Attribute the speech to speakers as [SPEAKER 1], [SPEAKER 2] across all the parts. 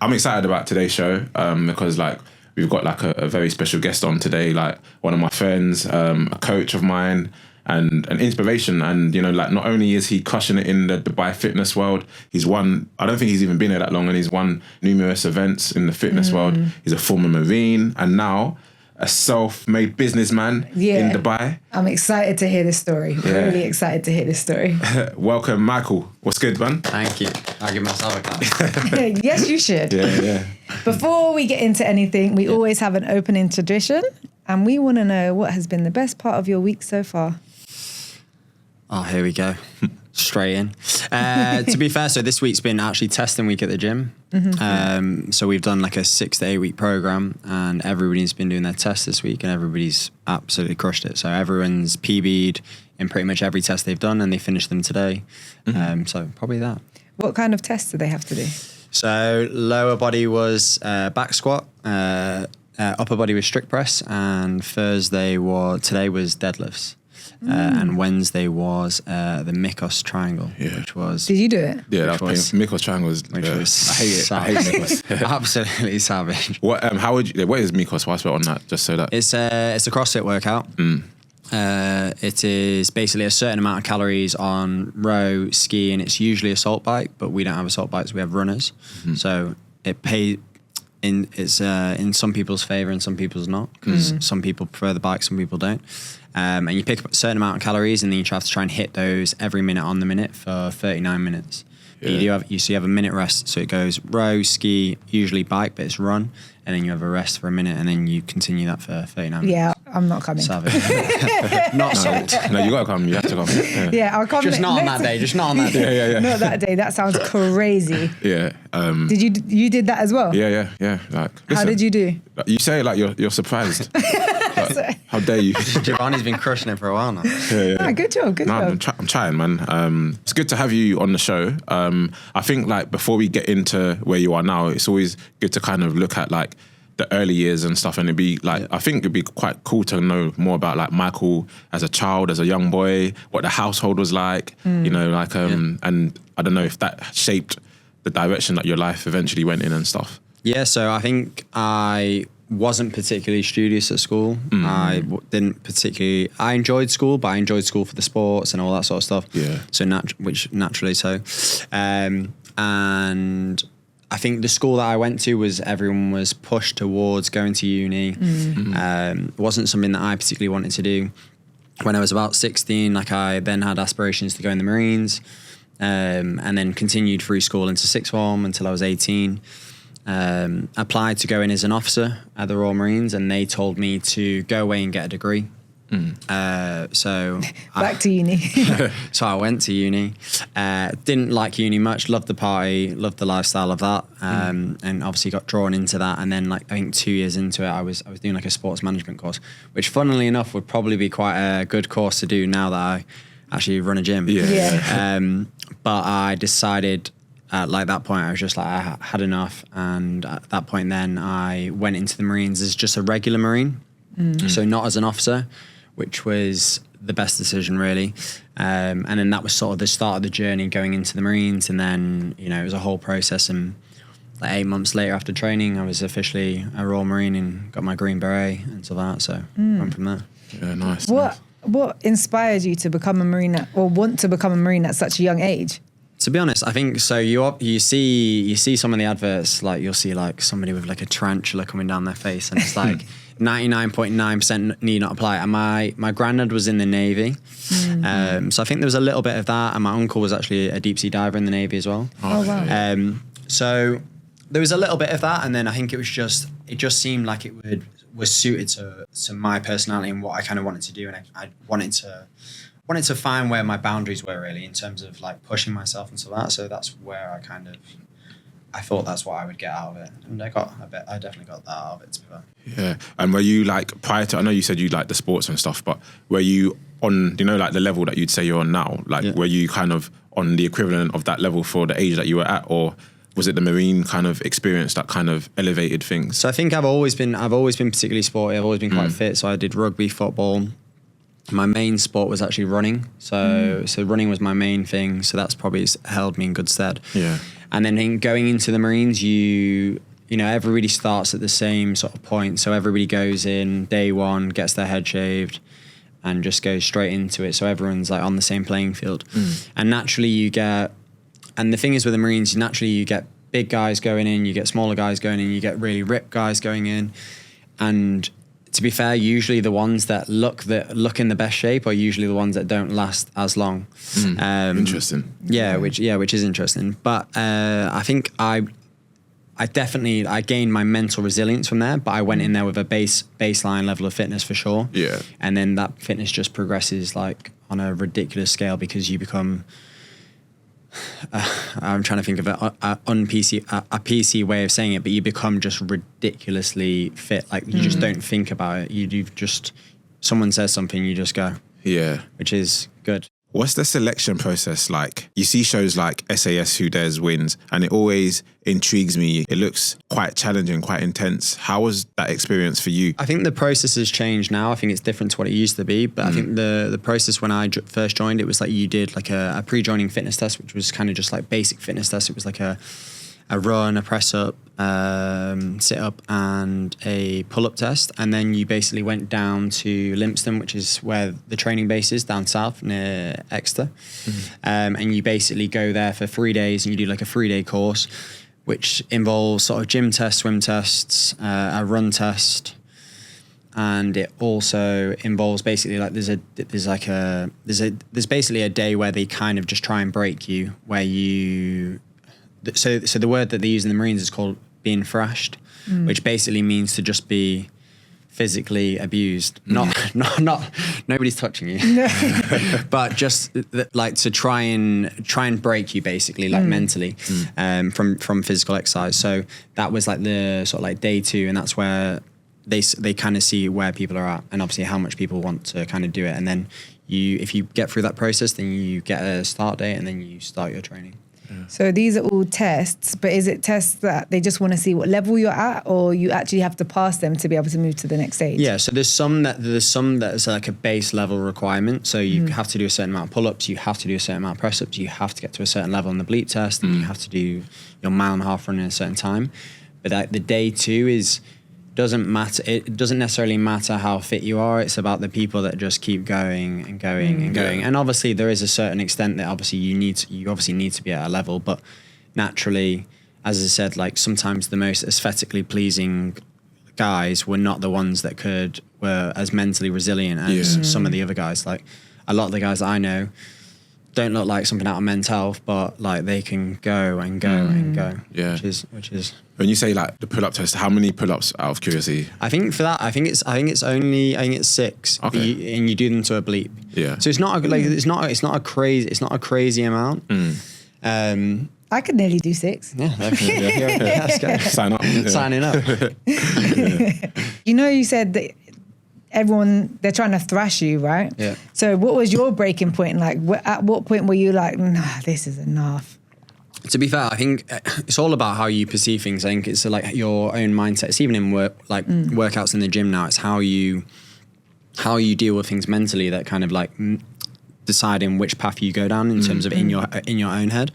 [SPEAKER 1] I'm excited about today's show because like we've got like a very special guest on today, like one of my friends, a coach of mine, and an inspiration. And, you know, like not only is he crushing it in the Dubai fitness world, he's won, I don't think he's even been there that long, and he's won numerous events in the fitness world. He's a former Marine and now a self-made businessman in Dubai.
[SPEAKER 2] I'm excited to hear this story. Really excited to hear this story.
[SPEAKER 1] Welcome, Michael. What's good, man?
[SPEAKER 3] Thank you. I'll give myself a clap.
[SPEAKER 2] Yes, you should.
[SPEAKER 1] Yeah.
[SPEAKER 2] Before we get into anything, we always have an opening tradition, and we want to know what has been the best part of your week so far.
[SPEAKER 3] Oh, here we go. Straight in. To be fair, so this week's been actually testing week at the gym. So we've done like a 6 to 8 week program, and everybody's been doing their tests this week, and everybody's absolutely crushed it. So everyone's PB'd in pretty much every test they've done, and they finished them today. So probably that.
[SPEAKER 2] What kind of tests do they have to do?
[SPEAKER 3] So lower body was back squat, upper body was strict press, and today was deadlifts. And Wednesday was the Mykonos triangle, which was...
[SPEAKER 1] Did
[SPEAKER 2] you do it?
[SPEAKER 1] Yeah, that was Mykonos triangle. Was I hate it. I hate Mykonos.
[SPEAKER 3] Absolutely savage.
[SPEAKER 1] What is Mykonos? What's on that? Just so that
[SPEAKER 3] it's a CrossFit workout. It is basically a certain amount of calories on row, ski, and it's usually assault bike, but we don't have assault bikes. We have runners, so it's in some people's favor and some people's not, because some people prefer the bike, some people don't. And you pick up a certain amount of calories, and then you have to try and hit those every minute on the minute for 39 minutes. You have a minute rest, so it goes row, ski, usually bike, but it's run, and then you have a rest for a minute, and then you continue that for 39 minutes.
[SPEAKER 2] Yeah, I'm not coming.
[SPEAKER 3] Savage. Not sold.
[SPEAKER 1] No, you gotta come. You have to come.
[SPEAKER 2] Yeah, I'll come.
[SPEAKER 3] Just not on that day. Just not on that day.
[SPEAKER 1] Yeah.
[SPEAKER 2] Not that day. That sounds crazy.
[SPEAKER 1] Yeah.
[SPEAKER 2] Did you did that as well?
[SPEAKER 1] Yeah. Like, listen,
[SPEAKER 2] how did you do?
[SPEAKER 1] You say it like you're surprised. Like, how dare you?
[SPEAKER 3] Giovanni's been crushing it for a while now.
[SPEAKER 2] Yeah. Good job.
[SPEAKER 1] I'm trying, man. It's good to have you on the show. I think like before we get into where you are now, it's always good to kind of look at like the early years and stuff, and it'd be like I think it'd be quite cool to know more about like Michael as a child, as a young boy, what the household was like, you know, like and I don't know if that shaped the direction that your life eventually went in and stuff.
[SPEAKER 3] Yeah, so I think I wasn't particularly studious at school. I enjoyed school, but I enjoyed school for the sports and all that sort of stuff.
[SPEAKER 1] Yeah.
[SPEAKER 3] So naturally so. And I think the school that I went to everyone was pushed towards going to uni. It wasn't something that I particularly wanted to do. When I was about 16, like I then had aspirations to go in the Marines, and then continued through school into sixth form until I was 18. Applied to go in as an officer at the Royal Marines, and they told me to go away and get a degree. So
[SPEAKER 2] back to uni.
[SPEAKER 3] So I went to uni. Didn't like uni much. Loved the party. Loved the lifestyle of that. And obviously got drawn into that. And then like I think 2 years into it, I was doing like a sports management course, which funnily enough would probably be quite a good course to do now that I actually run a gym. But I decided. At like that point, I was just like, I had enough. And at that point then I went into the Marines as just a regular Marine. So not as an officer, which was the best decision really. And then that was sort of the start of the journey going into the Marines. And then, you know, it was a whole process. And like 8 months later after training, I was officially a Royal Marine and got my Green Beret and stuff like that. So went from there.
[SPEAKER 1] Yeah, nice.
[SPEAKER 2] What inspired you to become a Marine or want to become a Marine at such a young age?
[SPEAKER 3] To be honest, I think so. You see some of the adverts, like you'll see like somebody with like a tarantula coming down their face, and it's like 99.9% need not apply. And my granddad was in the Navy, so I think there was a little bit of that. And my uncle was actually a deep sea diver in the Navy as well.
[SPEAKER 2] Oh wow!
[SPEAKER 3] So there was a little bit of that, and then I think it just seemed like it was suited to my personality and what I kind of wanted to do, and I wanted to find where my boundaries were really in terms of like pushing myself and stuff like that. So that's where I thought that's what I would get out of it. And I definitely got that out of it, to be fair.
[SPEAKER 1] Yeah. And were you like, prior to, I know you said you like the sports and stuff, but were you on, you know, like the level that you'd say you're on now? Like, were you kind of on the equivalent of that level for the age that you were at, or was it the Marine kind of experience that kind of elevated things?
[SPEAKER 3] So I think I've always been particularly sporty. I've always been quite fit. So I did rugby, football, my main sport was actually running. So running was my main thing. So that's probably held me in good stead.
[SPEAKER 1] Yeah.
[SPEAKER 3] And then going into the Marines, you know, everybody starts at the same sort of point. So everybody goes in day one, gets their head shaved, and just goes straight into it. So everyone's like on the same playing field. And naturally you get, and the thing is with the Marines, naturally you get big guys going in, you get smaller guys going in, you get really ripped guys going in. And to be fair, usually the ones that look in the best shape are usually the ones that don't last as long.
[SPEAKER 1] Interesting.
[SPEAKER 3] Yeah, which is interesting. But I think I gained my mental resilience from there, but I went in there with a baseline level of fitness for sure.
[SPEAKER 1] Yeah.
[SPEAKER 3] And then that fitness just progresses like on a ridiculous scale because you become, I'm trying to think of a PC way of saying it, but you become just ridiculously fit. Like you just don't think about it. You've just, someone says something, you just go.
[SPEAKER 1] Yeah.
[SPEAKER 3] Which is good.
[SPEAKER 1] What's the selection process like? You see shows like SAS Who Dares Wins, and it always intrigues me. It looks quite challenging, quite intense. How was that experience for you?
[SPEAKER 3] I think the process has changed now. I think it's different to what it used to be. But I think the process when I first joined, it was like you did like a pre-joining fitness test, which was kind of just like basic fitness test. It was like a run, a press up, sit up, and a pull up test. And then you basically went down to Lympstone, which is where the training base is, down south near Exeter. And you basically go there for 3 days and you do like a 3-day course, which involves sort of gym tests, swim tests, a run test. And it also involves basically like there's basically a day where they kind of just try and break you, where you. So the word that they use in the Marines is called being thrashed, which basically means to just be physically abused. Not nobody's touching you, but just like to try and break you basically, like mentally, from physical exercise. So that was like the sort of like day 2, and that's where they kind of see where people are at, and obviously how much people want to kind of do it. And then if you get through that process, then you get a start date, and then you start your training.
[SPEAKER 2] So these are all tests, but is it tests that they just want to see what level you're at, or you actually have to pass them to be able to move to the next stage?
[SPEAKER 3] Yeah, so there's some that is like a base level requirement. So you have to do a certain amount of pull-ups, you have to do a certain amount of press-ups, you have to get to a certain level on the bleep test, and you have to do your 1.5 mile run in a certain time. But the day 2 doesn't matter. It doesn't necessarily matter how fit you are. It's about the people that just keep going and going and going. And obviously there is a certain extent that obviously you obviously need to be at a level, but naturally, as I said, like sometimes the most aesthetically pleasing guys were not the ones that were as mentally resilient as some of the other guys. Like a lot of the guys that I know don't look like something out of Men's Health, but like they can go and go and go.
[SPEAKER 1] Yeah.
[SPEAKER 3] Which is
[SPEAKER 1] when you say like the pull-up test, how many pull-ups out of curiosity?
[SPEAKER 3] I think for that, I think it's 6.
[SPEAKER 1] Okay.
[SPEAKER 3] And you do them to a bleep.
[SPEAKER 1] Yeah.
[SPEAKER 3] So it's not a crazy amount.
[SPEAKER 2] I could nearly do 6.
[SPEAKER 3] Yeah. Let's go.
[SPEAKER 1] Sign up.
[SPEAKER 3] Signing up.
[SPEAKER 2] You know, you said that they're trying to thrash you, right?
[SPEAKER 3] Yeah.
[SPEAKER 2] So what was your breaking point? Like, at what point were you like, nah, this is enough?
[SPEAKER 3] To be fair, I think it's all about how you perceive things. I think it's like your own mindset. It's even in workouts in the gym now. It's how you deal with things mentally that kind of like deciding which path you go down in terms of in your own head.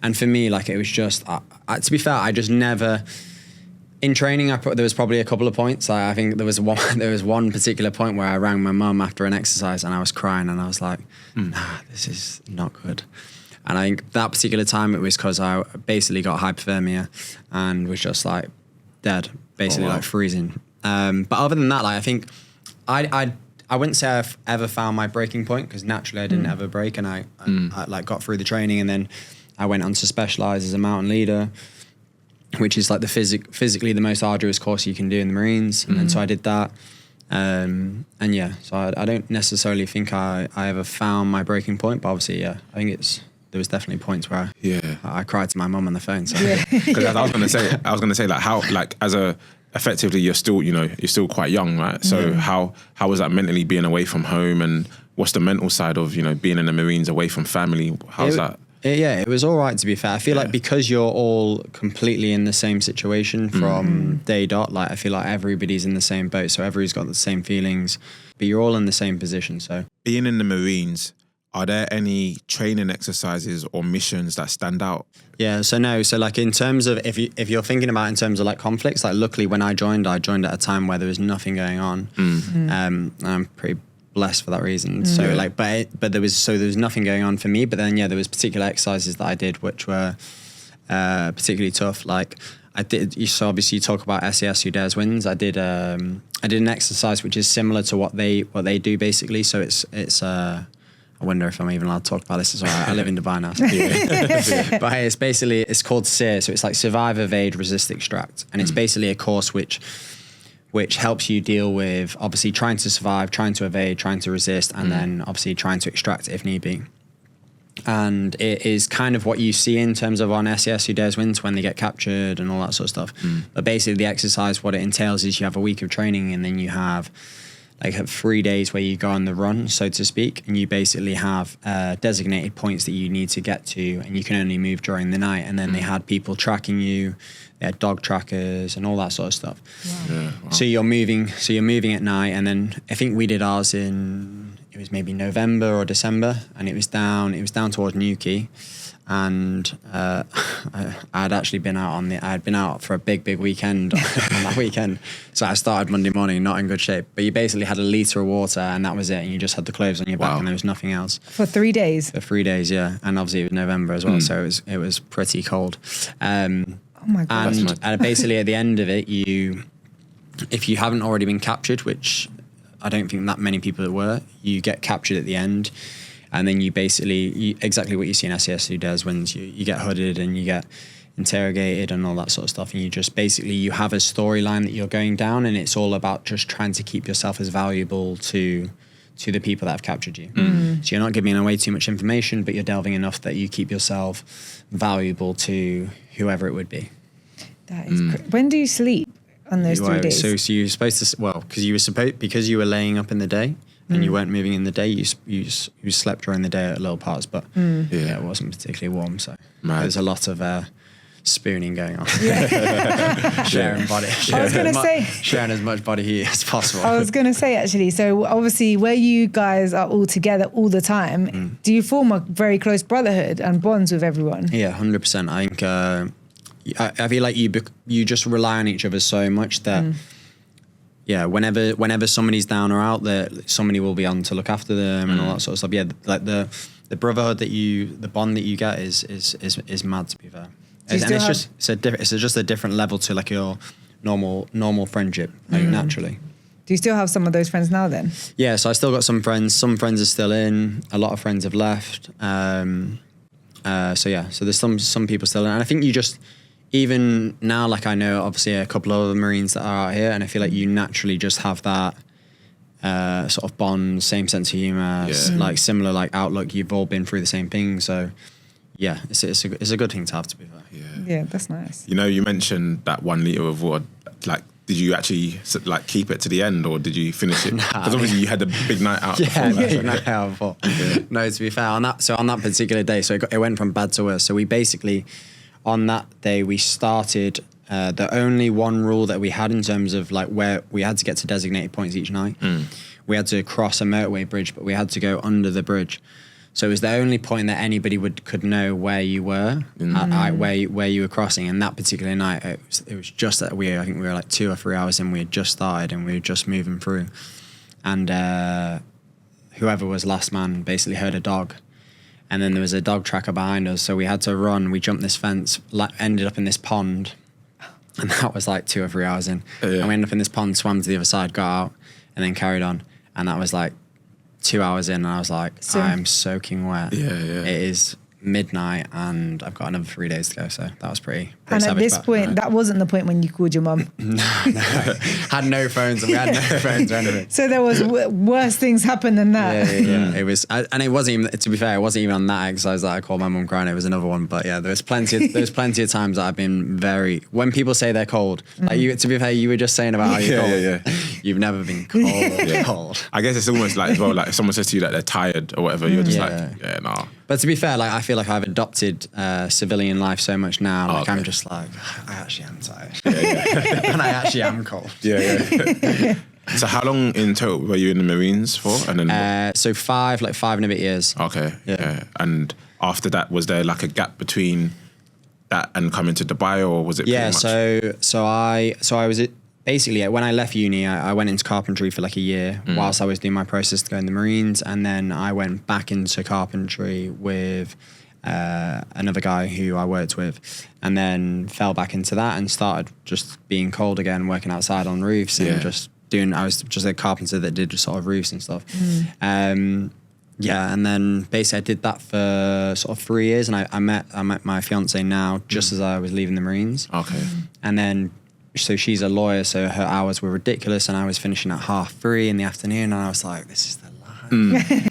[SPEAKER 3] And for me, like it was just, to be fair, I just never. In training, there was probably a couple of points. I think there was one particular point where I rang my mum after an exercise and I was crying and I was like, nah, this is not good. And I think that particular time it was because I basically got hypothermia and was just like dead, basically like freezing. But other than that, like I think I wouldn't say I've ever found my breaking point because naturally I didn't ever break, and I like got through the training, and then I went on to specialise as a mountain leader, which is like the physically the most arduous course you can do in the Marines. And so I did that. And yeah, so I don't necessarily think I ever found my breaking point, but obviously, yeah, I think there was definitely points where I cried to my mum on the phone. So
[SPEAKER 1] because I was going to say like how, like effectively you're still quite young, right? So how was that mentally being away from home, and what's the mental side of, being in the Marines away from family? How's that?
[SPEAKER 3] It was all right, to be fair. I feel like because you're all completely in the same situation from day dot, like I feel like everybody's in the same boat, so everybody's got the same feelings, but you're all in the same position. So
[SPEAKER 1] being in the Marines, are there any training exercises or missions that stand out?
[SPEAKER 3] Yeah, so like in terms of if you're thinking about in terms of like conflicts, like luckily when I joined at a time where there was nothing going on. I'm pretty blessed for that reason. So like, but there was nothing going on for me. But then there was particular exercises that I did which were particularly tough. Like I did. So obviously you talk about SAS, who dares wins. I did an exercise which is similar to what they do basically. So it's I wonder if I'm even allowed to talk about this. It's all right. I live in Dubai now. So but hey, it's called SEER. So it's like Survive, Evade, Resist, Extract. And it's basically a course which helps you deal with obviously trying to survive, trying to evade, trying to resist, and then obviously trying to extract if need be. And it is kind of what you see in terms of on SAS, who dares wins, when they get captured and all that sort of stuff. But basically the exercise, what it entails is you have a week of training, and then you have 3 days where you go on the run, so to speak, and you basically have designated points that you need to get to, and you can only move during the night. And then they had people tracking you, they had dog trackers and all that sort of stuff. Wow. Yeah, wow. So you're moving at night, and then I think we did ours it was maybe November or December, and it was down towards Newquay. And I had actually been out for a big weekend on that weekend. So I started Monday morning not in good shape. But you basically had a litre of water, and that was it. And you just had the clothes on your back, and there was nothing else.
[SPEAKER 2] For 3 days?
[SPEAKER 3] For 3 days, yeah. And obviously it was November as well, so it was pretty cold.
[SPEAKER 2] Oh my God.
[SPEAKER 3] And basically at the end of it, if you haven't already been captured, which I don't think that many people were, you get captured at the end. And then you basically, exactly what you see in SAS, who dares wins, you get hooded and you get interrogated and all that sort of stuff. And you just basically, you have a storyline that you're going down, and it's all about just trying to keep yourself as valuable to the people that have captured you. So you're not giving away too much information, but you're delving enough that you keep yourself valuable to whoever it would be.
[SPEAKER 2] That is when do you sleep on those 3 days?
[SPEAKER 3] So you're supposed to, because you were laying up in the day, and you weren't moving in the day, you slept during the day at little parts, but it wasn't particularly warm, so there's a lot of spooning going on. Sharing body. Sharing as much body heat as possible.
[SPEAKER 2] I was going to say, actually, so obviously where you guys are all together all the time, do you form a very close brotherhood and bonds with everyone?
[SPEAKER 3] Yeah, 100%. I think I feel like you just rely on each other so much that whenever somebody's down or out, there somebody will be on to look after them and all that sort of stuff. Yeah, like the brotherhood the bond that you get is mad, to be fair. It's just a different level to like your normal friendship, like naturally.
[SPEAKER 2] Do you still have some of those friends now then?
[SPEAKER 3] Yeah, so I still got some friends. Some friends are still in. A lot of friends have left. So there's some people still in. And I think you just, even now, like I know obviously a couple of other Marines that are out here, and I feel like you naturally just have that sort of bond, same sense of humor, like similar like outlook. You've all been through the same thing, so yeah, it's a good thing to have, to be fair.
[SPEAKER 2] Yeah, that's nice.
[SPEAKER 1] You know, you mentioned that 1 litre of water. Like, did you actually like keep it to the end, or did you finish it? Because obviously you had a big night out.
[SPEAKER 3] Night out before. No, to be fair, on that particular day, so it went from bad to worse. So we basically, on that day, we started. The only one rule that we had in terms of like where we had to get to designated points each night, we had to cross a motorway bridge, but we had to go under the bridge. So it was the only point that anybody could know where you were, where you were crossing. And that particular night, it was just that I think we were like 2 or 3 hours in. We had just started and we were just moving through. And whoever was last man basically heard a dog. And then there was a dog tracker behind us. So we had to run. We jumped this fence, ended up in this pond. And that was like 2 or 3 hours in. And we ended up in this pond, swam to the other side, got out, and then carried on. And that was like 2 hours in, and I was like, I'm soaking wet. It is midnight, and I've got another 3 days to go. So that was pretty
[SPEAKER 2] and
[SPEAKER 3] savage.
[SPEAKER 2] at this point, that wasn't the point when you called your mum.
[SPEAKER 3] No. Had no phones, and we had no phones or anything.
[SPEAKER 2] So there was worse things happen than that.
[SPEAKER 3] Yeah. It was, and it wasn't even. To be fair, it wasn't even on that exercise that I called my mum crying. It was another one. But yeah, there's plenty of times that I've been when people say they're cold. Like you, to be fair, you were just saying about how you're cold. You've never been cold.
[SPEAKER 1] I guess it's almost like as well, like if someone says to you that they're tired or whatever, you're just like, nah.
[SPEAKER 3] But to be fair, like I feel like I've adopted civilian life so much now. Like I'm just like, I actually am tired. And I actually am cold.
[SPEAKER 1] So how long in total were you in the Marines for? And then
[SPEAKER 3] so 5 and a bit years.
[SPEAKER 1] Okay. Yeah. And after that, was there like a gap between that and coming to Dubai, or was it?
[SPEAKER 3] Yeah.
[SPEAKER 1] Pretty much?
[SPEAKER 3] So I was basically when I left uni, I went into carpentry for like a year whilst I was doing my process to go in the Marines, and then I went back into carpentry with another guy who I worked with, and then fell back into that and started just being cold again, working outside on roofs and I was just a carpenter that did sort of roofs and stuff. And then basically I did that for sort of 3 years, and I met my fiance now just as I was leaving the Marines.
[SPEAKER 1] Okay.
[SPEAKER 3] And then, so she's a lawyer, so her hours were ridiculous, and I was finishing at 3:30 in the afternoon, and I was like, this is the life.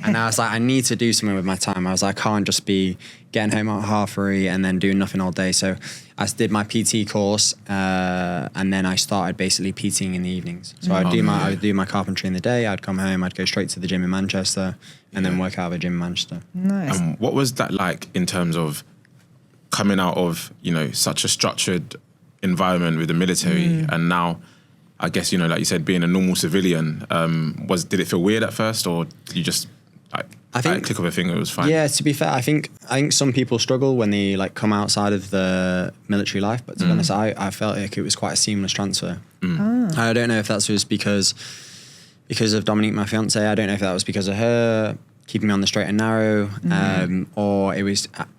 [SPEAKER 3] And I was like, I need to do something with my time. I was like, I can't just be getting home at 3:30 and then doing nothing all day. So I did my PT course, and then I started basically PTing in the evenings. So I would do my carpentry in the day. I'd come home, I'd go straight to the gym in Manchester, and then work out of a gym in Manchester.
[SPEAKER 2] Nice.
[SPEAKER 1] What was that like in terms of coming out of, such a structured environment with the military, and now, I guess, like you said, being a normal civilian, did it feel weird at first, or you just I think click of a finger, it was fine?
[SPEAKER 3] Yeah, to be fair, I think some people struggle when they like come outside of the military life, but to be honest, I felt like it was quite a seamless transfer. I don't know if that was because of Dominique, my fiance. I don't know if that was because of her keeping me on the straight and narrow, or I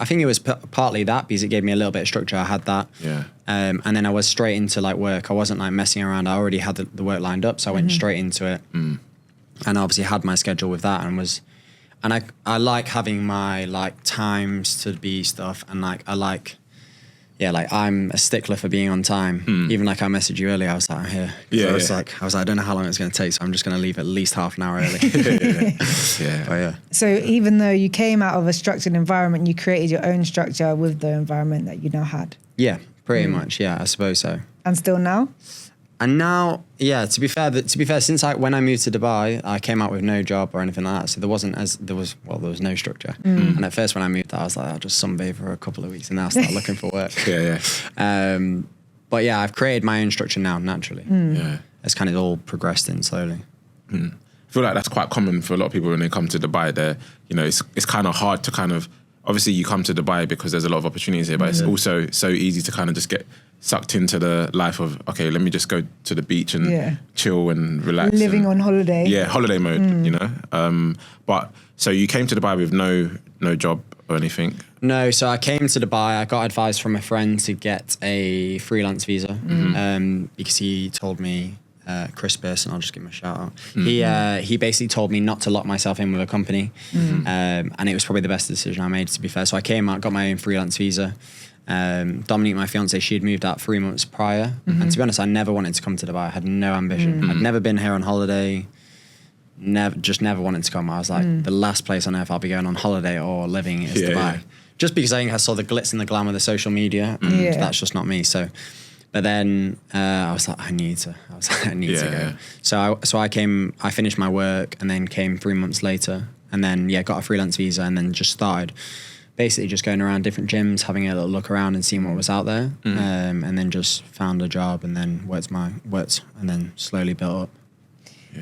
[SPEAKER 3] think it was partly that, because it gave me a little bit of structure. I had that. And then I was straight into like work. I wasn't like messing around. I already had the work lined up, so I went straight into it. And obviously had my schedule with that, and I like having my like times to be stuff, and like I'm a stickler for being on time. Even like I messaged you earlier, I was like, I'm here. I was like, I don't know how long it's going to take, so I'm just going to leave at least half an hour early.
[SPEAKER 2] So even though you came out of a structured environment, you created your own structure with the environment that you now had.
[SPEAKER 3] Yeah, pretty much. Yeah, I suppose so.
[SPEAKER 2] And still now?
[SPEAKER 3] And now, to be fair, since when I moved to Dubai, I came out with no job or anything like that. So there was no structure. And at first when I moved, I was like, I'll just sunbathe for a couple of weeks and then I'll start looking for work. But yeah, I've created my own structure now naturally. It's kind of all progressed in slowly.
[SPEAKER 1] I feel like that's quite common for a lot of people when they come to Dubai. It's kind of hard to kind of, obviously you come to Dubai because there's a lot of opportunities here, but it's also so easy to kind of just get sucked into the life of, okay, let me just go to the beach and chill and relax.
[SPEAKER 2] Living on holiday.
[SPEAKER 1] Yeah, holiday mode, But so you came to Dubai with no job or anything?
[SPEAKER 3] No, so I came to Dubai. I got advice from a friend to get a freelance visa because he told me, Chris Pearson, I'll just give him a shout out. He basically told me not to lock myself in with a company, and it was probably the best decision I made, to be fair. So I came out, got my own freelance visa. Dominique, my fiance, she had moved out 3 months prior, and to be honest, I never wanted to come to Dubai. I had no ambition. I'd never been here on holiday. Never wanted to come. I was like, the last place on earth I'll be going on holiday or living is Dubai. Just because I think I saw the glitz and the glamour of the social media, and that's just not me. So, but then I was like, I need to go. So I came. I finished my work and then came 3 months later, and then got a freelance visa, and then just started basically just going around different gyms, having a little look around and seeing what was out there, and then just found a job and then worked and then slowly built up.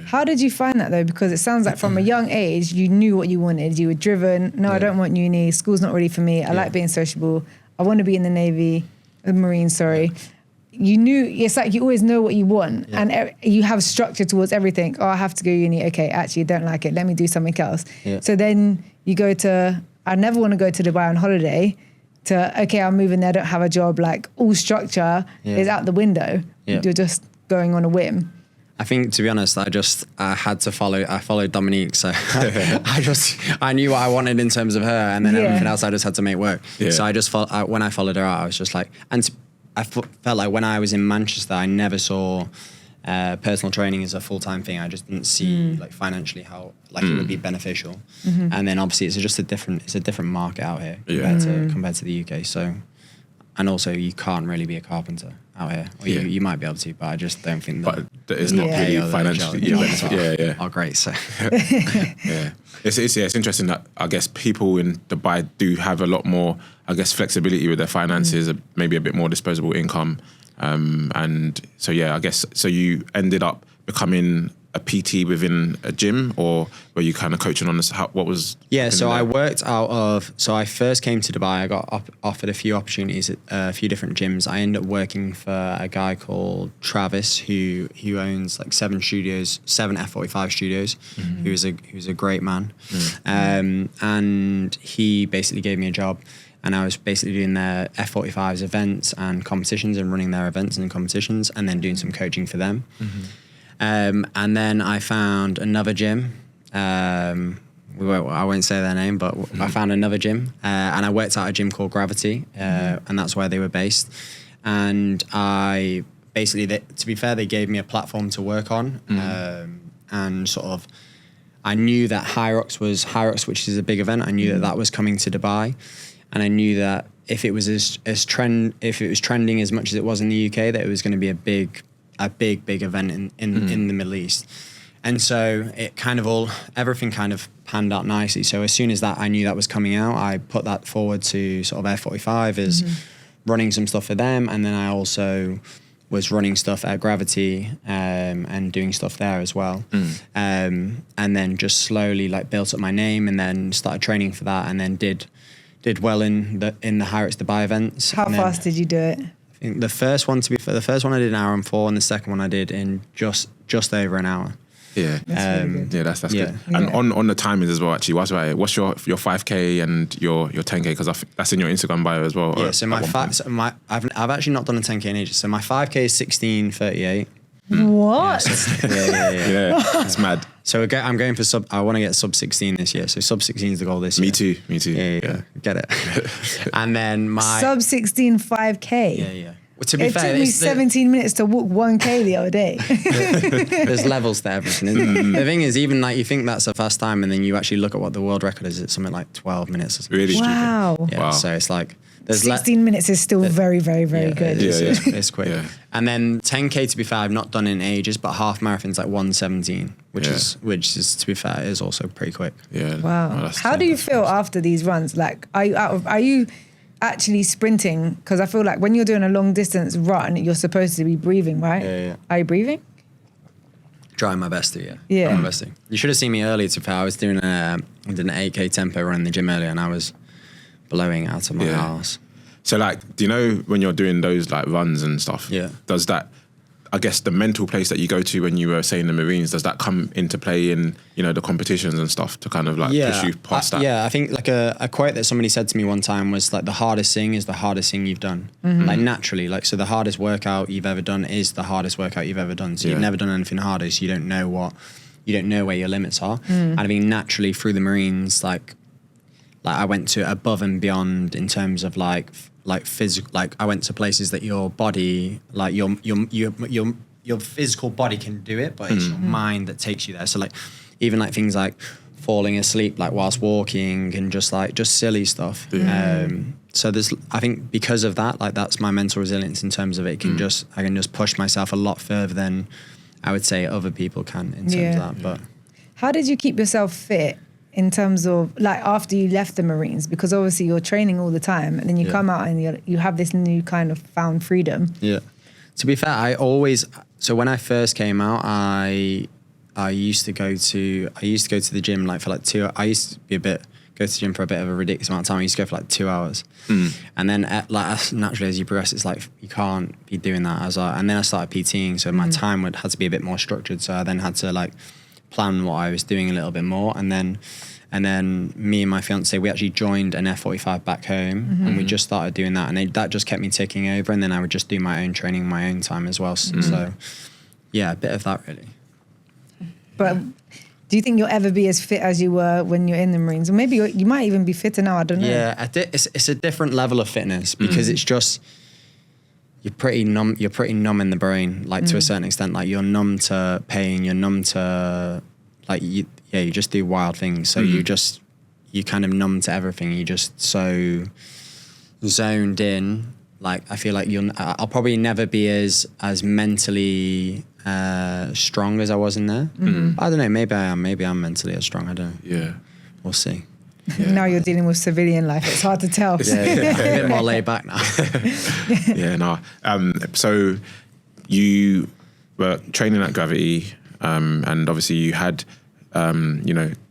[SPEAKER 2] How did you find that though? Because it sounds like from a young age, you knew what you wanted. You were driven. No, I don't want uni. School's not really for me. I like being sociable. I want to be in the Navy, the Marines, sorry. You knew, it's like you always know what you want and you have structure towards everything. Oh, I have to go uni. Okay, actually, I don't like it. Let me do something else. So then you go to, I never want to go to Dubai on holiday, to, okay, I'm moving there, I don't have a job. Like all structure is out the window. You're just going on a whim.
[SPEAKER 3] I think, to be honest, I followed Dominique, so I knew what I wanted in terms of her, and then everything else I just had to make work. So I just when I followed her out, I was just like, and I felt like when I was in Manchester, I never saw personal training as a full-time thing. I just didn't see like financially how it would be beneficial. And then obviously it's a different market out here compared to the UK. So and also you can't really be a carpenter out here. Or you might be able to, but I just don't think that.
[SPEAKER 1] But it's not really financially.
[SPEAKER 3] Oh, great. So
[SPEAKER 1] yeah, it's interesting that I guess people in Dubai do have a lot more, I guess, flexibility with their finances, maybe a bit more disposable income, and so I guess so. You ended up becoming a PT within a gym, or were you kind of coaching on this? What was?
[SPEAKER 3] Yeah, so I worked out of. So I first came to Dubai. I got offered a few opportunities at a few different gyms. I ended up working for a guy called Travis, who owns like 7 F45 studios. He was a great man, and he basically gave me a job. And I was basically doing their F45's events and competitions, and running their events and competitions, and then doing some coaching for them. And then I found another gym. I won't say their name, but I found another gym, and I worked at a gym called Gravity, and that's where they were based. And I basically, to be fair, they gave me a platform to work on, and sort of, I knew that Hyrox, which is a big event. I knew that was coming to Dubai, and I knew that if it was trending as much as it was in the UK, that it was going to be a big event in the Middle East. And so it kind of everything kind of panned out nicely. So as soon as that, I knew that was coming out, I put that forward to sort of F45 as running some stuff for them. And then I also was running stuff at Gravity, and doing stuff there as well. And then just slowly like built up my name, and then started training for that, and then did well in the Hyrox Dubai events.
[SPEAKER 2] How fast did you do it?
[SPEAKER 3] The first one I did an hour and 4, and the second one I did in just over an hour.
[SPEAKER 1] Yeah,
[SPEAKER 2] that's really good.
[SPEAKER 1] Yeah, that's good. And on the timings as well. Actually, what's your 5K and your 10K? Because that's in your Instagram bio as well.
[SPEAKER 3] Yeah. So I've actually not done a 10K in ages. So my 5K is 16:38.
[SPEAKER 2] What?
[SPEAKER 3] Yeah.
[SPEAKER 1] It's mad.
[SPEAKER 3] So I'm going for I want to get sub 16 this year. So sub 16 is the goal this year.
[SPEAKER 1] Me too.
[SPEAKER 3] Yeah. Get it. And then my
[SPEAKER 2] sub 16 5K.
[SPEAKER 3] Yeah. Well, to be fair,
[SPEAKER 2] took me 17 minutes to walk 1K the other day.
[SPEAKER 3] There's levels to everything. The thing is, even like you think that's a fast time, and then you actually look at what the world record is. It's something like 12 minutes or something.
[SPEAKER 1] Really?
[SPEAKER 2] Wow.
[SPEAKER 3] Yeah. So it's like
[SPEAKER 2] 16 minutes is still very, very, very good.
[SPEAKER 3] It's quick.
[SPEAKER 1] Yeah.
[SPEAKER 3] And then 10K, to be fair, I've not done in ages, but half marathon's like 1:17, which is to be fair, is also pretty quick.
[SPEAKER 1] Yeah.
[SPEAKER 2] Wow. How do you feel after these runs? Like, are you actually sprinting? Because I feel like when you're doing a long distance run, you're supposed to be breathing, right?
[SPEAKER 3] Yeah.
[SPEAKER 2] Are you breathing?
[SPEAKER 3] Trying my best to, yeah.
[SPEAKER 2] Yeah.
[SPEAKER 3] My best to. You should have seen me earlier, to be fair. I was doing I did an 8K tempo run in the gym earlier, and I was blowing out of my arse.
[SPEAKER 1] So like, do you know when you're doing those like runs and stuff?
[SPEAKER 3] Yeah.
[SPEAKER 1] Does that, I guess, the mental place that you go to when you were saying the Marines, does that come into play in, the competitions and stuff to kind of like push you past that?
[SPEAKER 3] Yeah, I think like a quote that somebody said to me one time was like, the hardest thing is the hardest thing you've done. Like naturally, like, so the hardest workout you've ever done is the hardest workout you've ever done. So you've never done anything harder, so you don't know where your limits are. And I mean, naturally through the Marines, like I went to above and beyond in terms of like physical, like I went to places that your body, like your physical body can do it, but it's your mind that takes you there. So like, even like things like falling asleep, like whilst walking, and just silly stuff. So I think because of that, like that's my mental resilience in terms of it. I can just push myself a lot further than I would say other people can in terms of that. But
[SPEAKER 2] how did you keep yourself fit in terms of like after you left the Marines? Because obviously you're training all the time, and then you come out and you have this new kind of found freedom. Yeah.
[SPEAKER 3] To be fair, so when I first came out, I used to go to the gym like for like 2 hours. I used to go to the gym for a bit of a ridiculous amount of time. I used to go for like 2 hours. And then naturally as you progress, it's like you can't be doing that and then I started PTing, so my time had to be a bit more structured. So I then had to like plan what I was doing a little bit more, and then me and my fiance, we actually joined an F45 back home, and we just started doing that, and that just kept me ticking over, and then I would just do my own training, my own time as well. So yeah, a bit of that really.
[SPEAKER 2] But do you think you'll ever be as fit as you were when you're in the Marines? Or maybe you might even be fitter now, I don't know.
[SPEAKER 3] Yeah, it's a different level of fitness, because it's just, you're pretty numb in the brain, like to a certain extent. Like you're numb to pain, you're numb to like you just do wild things. So you kind of numb to everything. You're just so zoned in. like I feel like I'll probably never be as mentally strong as I was in there. I don't know, maybe I'm mentally as strong, I don't know.
[SPEAKER 1] Yeah.
[SPEAKER 3] We'll see.
[SPEAKER 2] Now you're dealing with civilian life. It's hard to tell.
[SPEAKER 3] Yeah, a bit more laid back now.
[SPEAKER 1] Yeah, no. So you were training at Gravity, and obviously you had,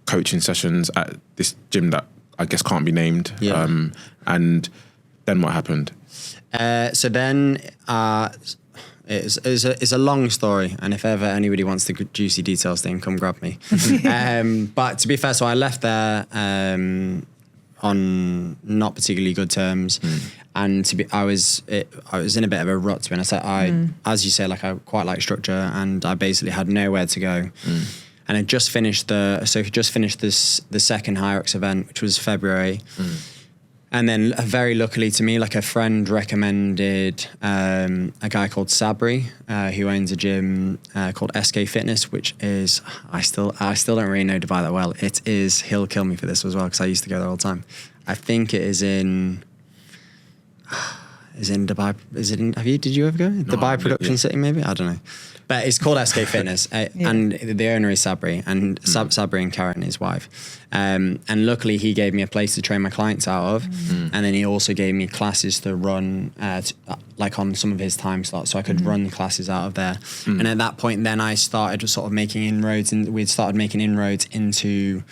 [SPEAKER 1] coaching sessions at this gym that I guess can't be named.
[SPEAKER 3] Yeah.
[SPEAKER 1] And then what happened?
[SPEAKER 3] So then it's a long story, and if ever anybody wants the juicy details, then come grab me. But to be fair, so I left there on not particularly good terms, and I was in a bit of a rut. To be honest, as you say, like I quite like structure, and I basically had nowhere to go. And I just finished the second Hyrox event, which was February. And then very luckily to me, like a friend recommended a guy called Sabri, who owns a gym called SK Fitness, which is, I still don't really know Dubai that well. It is, he'll kill me for this as well, because I used to go there all the time. I think it is in Dubai. Did you ever go? No, Dubai Production City, maybe? I don't know. But it's called SK Fitness, and the owner is Sabri, and Sabri and Karen, his wife. And luckily, he gave me a place to train my clients out of, and then he also gave me classes to run, like on some of his time slots, so I could run classes out of there. And at that point, then I started sort of making inroads, and we'd started making inroads into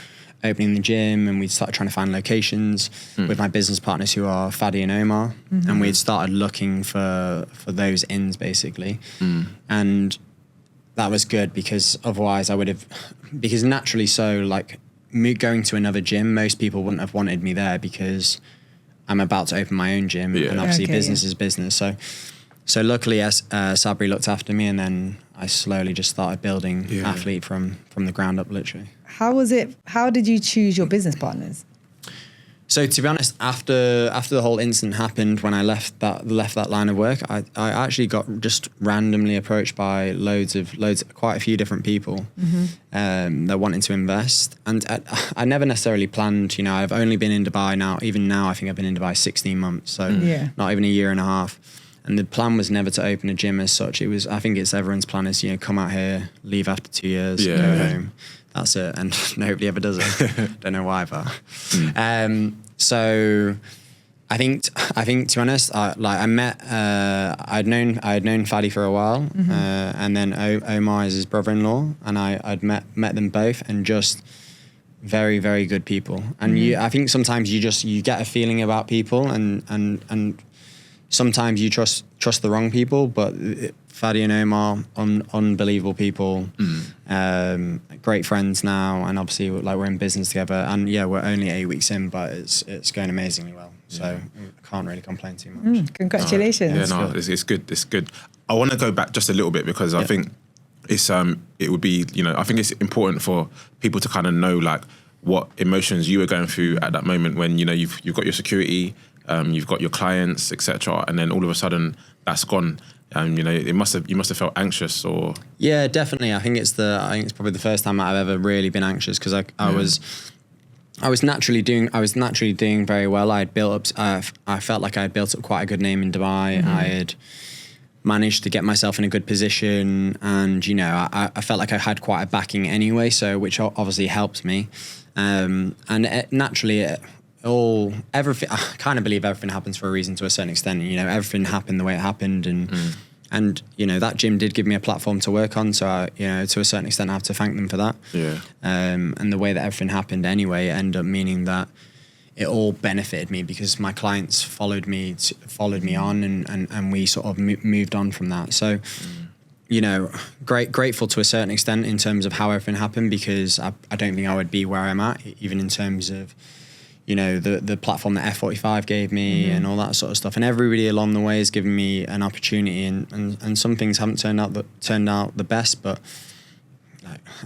[SPEAKER 3] opening the gym, and we'd started trying to find locations with my business partners who are Fadi and Omar, and we'd started looking for those ins basically. And that was good, because otherwise because naturally, so like me going to another gym, most people wouldn't have wanted me there, because I'm about to open my own gym, and obviously business is business. So luckily, Sabri looked after me, and then I slowly just started building athlete from the ground up, literally.
[SPEAKER 2] How was it? How did you choose your business partners?
[SPEAKER 3] So to be honest, after the whole incident happened, when I left that line of work, I actually got just randomly approached by loads, quite a few different people that wanted to invest, and I never necessarily planned. I've only been in Dubai now. Even now, I think I've been in Dubai 16 months, so not even a year and a half. And the plan was never to open a gym as such. It was, I think it's everyone's plan is, come out here, leave after 2 years, go home. That's it. And nobody ever does it. Don't know why, but. So I think to be honest, I met, I'd known Fadi for a while, and then Omar is his brother-in-law, and I'd met them both, and just very, very good people. And I think sometimes you get a feeling about people, and sometimes you trust the wrong people, but Fadi and Omar, unbelievable people, great friends now, and obviously we're in business together, and we're only 8 weeks in, but it's going amazingly well, so I can't really complain too much.
[SPEAKER 2] Congratulations.
[SPEAKER 1] It's good. I want to go back just a little bit, because I think it would be, I think it's important for people to kind of know like what emotions you were going through at that moment when you've got your security, you've got your clients, etc., and then all of a sudden that's gone. You must have felt anxious, or
[SPEAKER 3] definitely. I think it's probably the first time I've ever really been anxious, because I was naturally doing very well. I felt like I had built up quite a good name in Dubai. I had managed to get myself in a good position, and I felt like I had quite a backing anyway, so which obviously helped me, and naturally. Everything, I kind of believe everything happens for a reason to a certain extent. Everything happened the way it happened, and that gym did give me a platform to work on. So to a certain extent, I have to thank them for that. And the way that everything happened anyway ended up meaning that it all benefited me, because my clients followed me on, and we sort of moved on from that. So. Grateful to a certain extent in terms of how everything happened, because I don't think I would be where I'm at, even in terms of the platform that F45 gave me and all that sort of stuff, and everybody along the way has given me an opportunity, and some things haven't turned out the best, but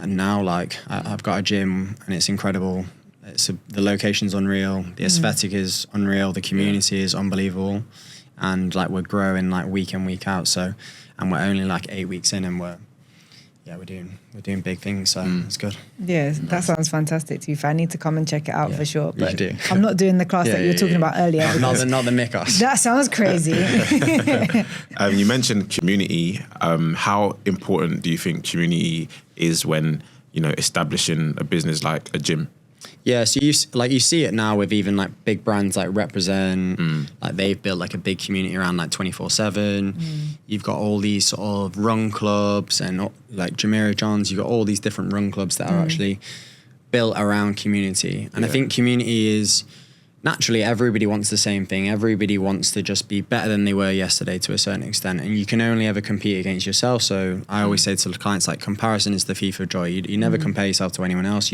[SPEAKER 3] now I've got a gym, and it's incredible. The location's unreal, the aesthetic is unreal, the community is unbelievable, and we're growing week in, week out. So, and we're only 8 weeks in, and we're we're doing big things, so it's good.
[SPEAKER 2] Yeah, that sounds fantastic to be fair. I need to come and check it out for sure. But
[SPEAKER 3] do.
[SPEAKER 2] I'm not doing the class that you were talking about earlier.
[SPEAKER 3] Not the Mikos.
[SPEAKER 2] That sounds crazy.
[SPEAKER 1] You mentioned community. How important do you think community is when, establishing a business like a gym?
[SPEAKER 3] Yeah, so you see it now with even like big brands like Represent, like they've built like a big community around like 24/7. You've got all these sort of run clubs and like Jamira Johns. You've got all these different run clubs that are actually built around community. And I think community is naturally everybody wants the same thing. Everybody wants to just be better than they were yesterday to a certain extent, and you can only ever compete against yourself. So I always say to the clients, like, comparison is the thief of joy. You never compare yourself to anyone else.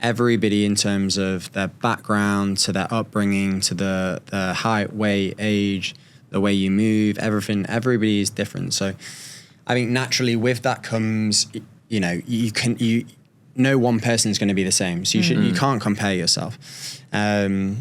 [SPEAKER 3] Everybody in terms of their background, to their upbringing, to the height, weight, age, the way you move, everything, everybody is different. So I think naturally with that comes, no one person is going to be the same. So you can't compare yourself. So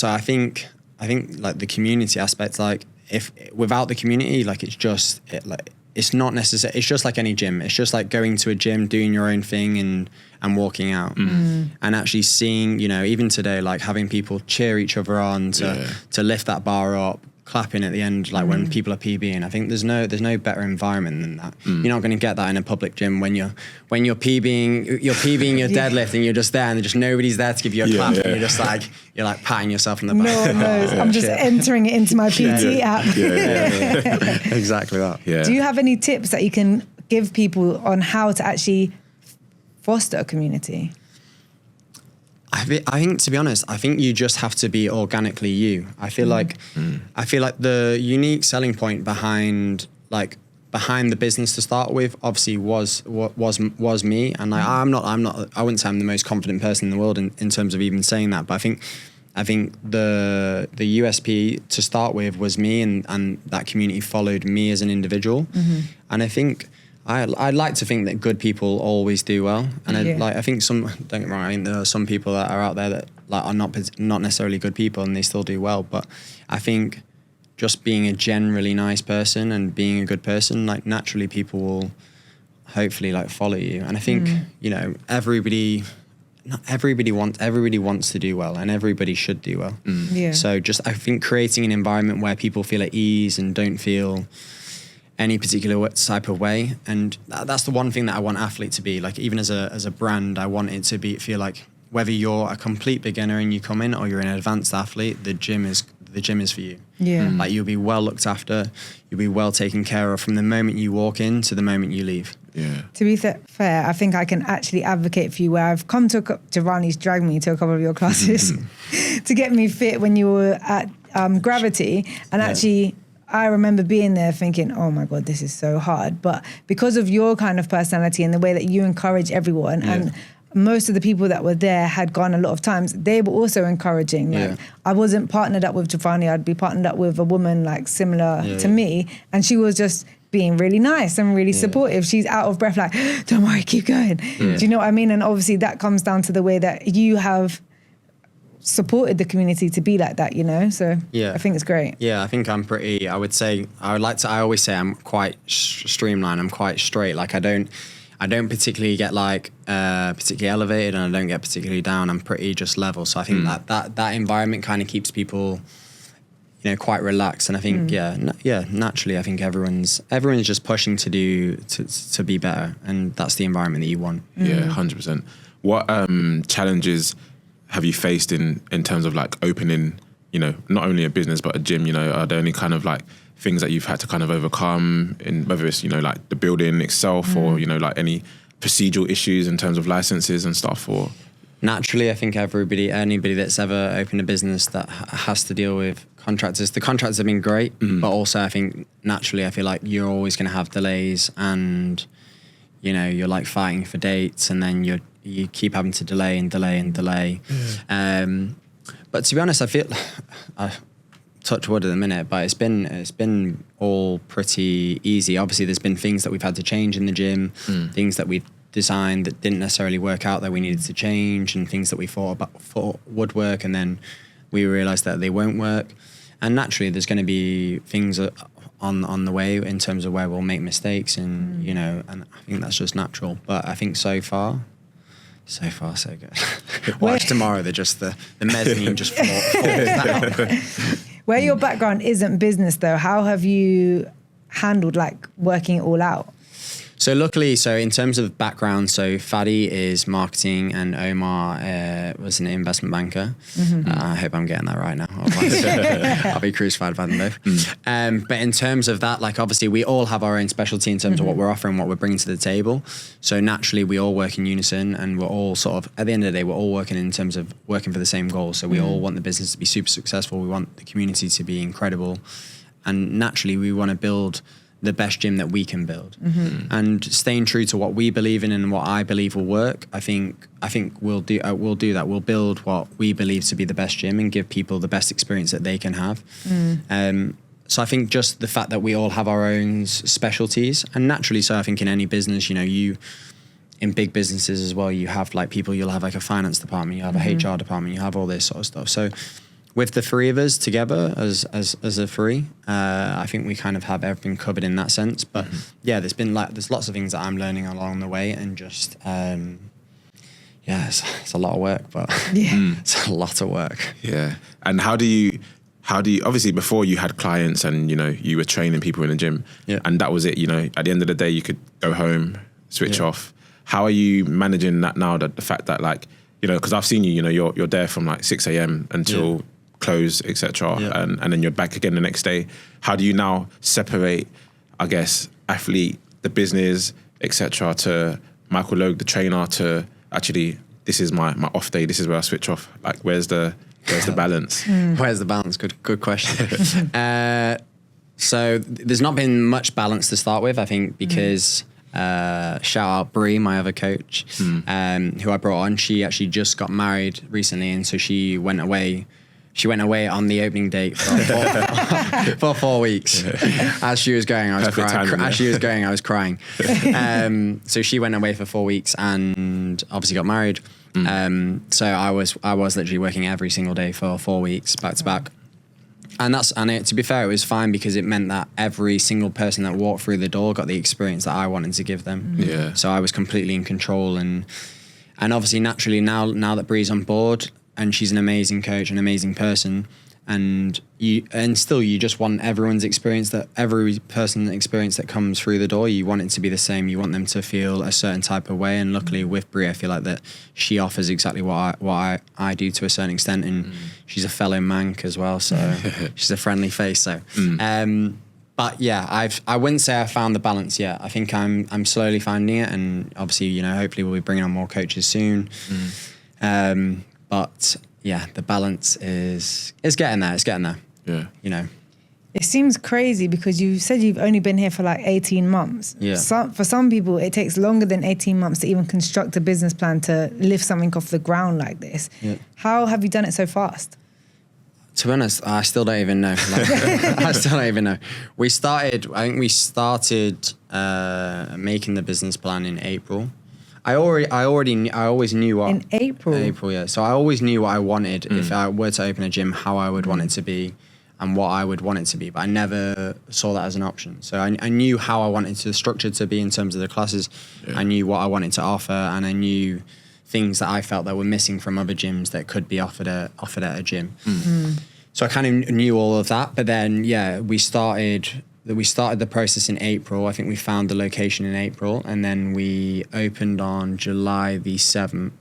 [SPEAKER 3] I think like the community aspect, like if without the community, like it's not necessary. It's just like any gym. It's just like going to a gym, doing your own thing and walking out and actually seeing, even today, like having people cheer each other on to lift that bar up, clapping at the end, like when people are PBing. I think there's no better environment than that. You're not going to get that in a public gym when you're PBing your deadlift and you're just there and just nobody's there to give you a clap and you're like patting yourself on the back.
[SPEAKER 2] No one knows. I'm just entering it into my PT app.
[SPEAKER 3] Exactly that. Yeah.
[SPEAKER 2] Do you have any tips that you can give people on how to actually foster a community?
[SPEAKER 3] I think, to be honest, I think you just have to be organically you. I feel like the unique selling point behind the business to start with, obviously was me. And like, I wouldn't say I'm the most confident person in the world in terms of even saying that, but I think the USP to start with was me, and that community followed me as an individual. And I think I'd like to think that good people always do well, and I think don't get me wrong, I think there are some people that are out there that like are not necessarily good people and they still do well. But I think just being a generally nice person and being a good person, like naturally people will hopefully like follow you. And I think everybody wants to do well, and everybody should do well. So just I think creating an environment where people feel at ease and don't feel any particular type of way, and that's the one thing that I want athlete to be like. Even as a brand, I want it to feel like whether you're a complete beginner and you come in or you're an advanced athlete, the gym is for you. Like you'll be well looked after, you'll be well taken care of from the moment you walk in to the moment you leave.
[SPEAKER 2] To be fair, I think I can actually advocate for you where I've come to Giovanni's dragged me to a couple of your classes to get me fit when you were at Gravity, and actually I remember being there thinking, oh my God, this is so hard. But because of your kind of personality and the way that you encourage everyone, and most of the people that were there had gone a lot of times, they were also encouraging. Like, I wasn't partnered up with Giovanni, I'd be partnered up with a woman like similar to me, and she was just being really nice and really supportive. She's out of breath, like, don't worry, keep going. Do you know what I mean? And obviously that comes down to the way that you have supported the community to be like that, so I think it's great.
[SPEAKER 3] I think I'm pretty, I always say I'm quite streamlined, I'm quite straight. Like I don't particularly get like particularly elevated, and I don't get particularly down. I'm pretty just level. So I think that environment kind of keeps people quite relaxed. And I think naturally I think everyone's just pushing to be better, and that's the environment that you want.
[SPEAKER 1] 100%. What challenges have you faced in terms of like opening, not only a business but a gym? Are there any kind of like things that you've had to kind of overcome, in whether it's like the building itself or like any procedural issues in terms of licenses and stuff? Or
[SPEAKER 3] naturally, I think anybody that's ever opened a business that has to deal with contractors. The contractors have been great, but also I think naturally I feel like you're always going to have delays, and you're like fighting for dates, and then you keep having to delay. But to be honest, I feel touch wood at the minute, but it's been all pretty easy. Obviously, there's been things that we've had to change in the gym, things that we've designed that didn't necessarily work out that we needed to change, and things that we thought would work, and then we realised that they won't work. And naturally, there's going to be things on the way in terms of where we'll make mistakes, and you know, and I think that's just natural. But I think so far, so good. Watch tomorrow, the mezzanine just falls down.
[SPEAKER 2] Where your background isn't business though, how have you handled like working it all out?
[SPEAKER 3] So luckily, in terms of background, so Fadi is marketing and Omar was an investment banker. I hope I'm getting that right now. I'll be crucified by them both. But in terms of that, like obviously we all have our own specialty in terms of what we're offering, what we're bringing to the table. So naturally we all work in unison, and we're all sort of, at the end of the day, we're all working in terms of working for the same goal. So we all want the business to be super successful. We want the community to be incredible. And naturally we want to build the best gym that we can build, and staying true to what we believe in and what I believe will work. I think we'll do that. We'll build what we believe to be the best gym and give people the best experience that they can have. So I think just the fact that we all have our own specialties, and naturally, so I think in any business, you know, in big businesses as well, you have like people. You'll have like a finance department, you have a HR department, you have all this sort of stuff. So with the three of us together as a three, I think we kind of have everything covered in that sense. But yeah, there's lots of things that I'm learning along the way, and just it's a lot of work, but it's a lot of work.
[SPEAKER 1] Yeah. And how do you obviously before you had clients and you know you were training people in the gym, and that was it. You know, at the end of the day, you could go home, switch off. How are you managing that now? That the fact that like, you know, because I've seen you, you know, you're there from like 6 a.m. until close, etc. And then you're back again the next day. How do you now separate, I guess, athlete, the business, etc. to Michael Logue, the trainer, to actually this is my off day, this is where I switch off? Like where's the balance?
[SPEAKER 3] Where's the balance? Good question. So there's not been much balance to start with, I think, because shout out Brie, my other coach, who I brought on. She actually just got married recently, and so she went away. She went away on the opening date for 4 weeks. As she was going, I was crying. As she was going, I was crying. So she went away for 4 weeks and obviously got married. So I was literally working every single day for 4 weeks back to back. And to be fair, it was fine because it meant that every single person that walked through the door got the experience that I wanted to give them.
[SPEAKER 1] Yeah.
[SPEAKER 3] So I was completely in control, and obviously naturally now that Bree's on board, and she's an amazing coach, an amazing person, and you just want everyone's experience, that every person's experience that comes through the door, you want it to be the same. You want them to feel a certain type of way, and luckily with Bree, I feel like that she offers exactly what I do to a certain extent, and she's a fellow Manc as well, so she's a friendly face. So, but yeah, I wouldn't say I found the balance yet. I think I'm slowly finding it, and obviously, you know, hopefully we'll be bringing on more coaches soon. But yeah, the balance is getting there. It's getting there.
[SPEAKER 1] Yeah.
[SPEAKER 3] You know.
[SPEAKER 2] It seems crazy because you said you've only been here for like 18 months.
[SPEAKER 3] Yeah.
[SPEAKER 2] For some people, it takes longer than 18 months to even construct a business plan to lift something off the ground like this. Yeah. How have you done it so fast?
[SPEAKER 3] To be honest, I still don't even know. I still don't even know. I think we started making the business plan in April. I always knew what...
[SPEAKER 2] In April?
[SPEAKER 3] April, yeah. So I always knew what I wanted if I were to open a gym, how I would want it to be and what I would want it to be. But I never saw that as an option. So I knew how I wanted the structure to be in terms of the classes. Yeah. I knew what I wanted to offer, and I knew things that I felt that were missing from other gyms that could be offered at a gym. So I kind of knew all of that. But then, yeah, we started the process in April. I think we found the location in April, and then we opened on July the 7th.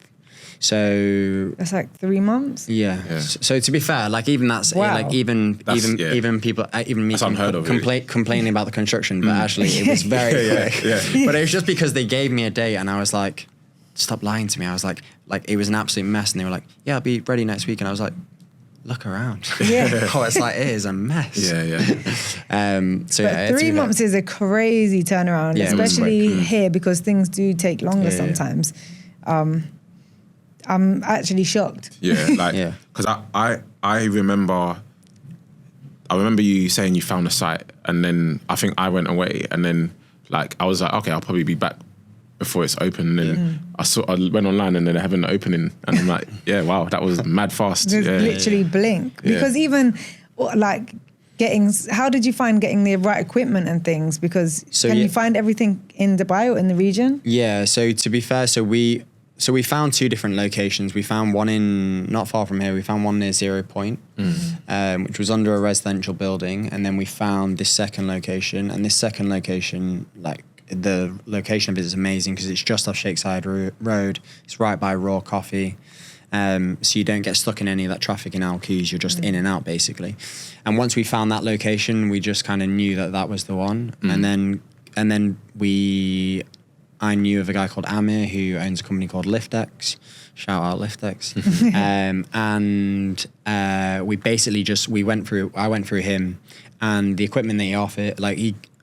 [SPEAKER 3] So
[SPEAKER 2] that's like 3 months.
[SPEAKER 3] Yeah. So to be fair, like even that's like even people even me complaining about the construction, but actually it was very quick. But it was just because they gave me a date, and I was like, stop lying to me. I was like it was an absolute mess, and they were like, yeah, I'll be ready next week, and I was like, look around. Yeah. Oh, it's like, it is a mess. So
[SPEAKER 2] but 3 months is a crazy turnaround, especially here, because things do take longer sometimes. I'm actually shocked.
[SPEAKER 1] Because I remember you saying you found a site, and then I think I went away, and then like I was like, okay, I'll probably be back before it's open, and then I went online, and then they having an opening, and I'm like, yeah, wow, that was mad fast.
[SPEAKER 2] Literally blink, because even like how did you find getting the right equipment and things? Because can you find everything in Dubai or in the region?
[SPEAKER 3] Yeah. So to be fair, we found 2 different locations. We found one not far from here. We found one near 0 Point, which was under a residential building. And then we found this second location. And this second location, like the location of it is amazing because it's just off Shakeside Road. It's right by Raw Coffee. So you don't get stuck in any of that traffic in Al Quays. You're just in and out basically. And once we found that location, we just kind of knew that was the one. And then I knew of a guy called Amir who owns a company called LiftX. Shout out LiftX. We basically I went through him, and the equipment that he offered, like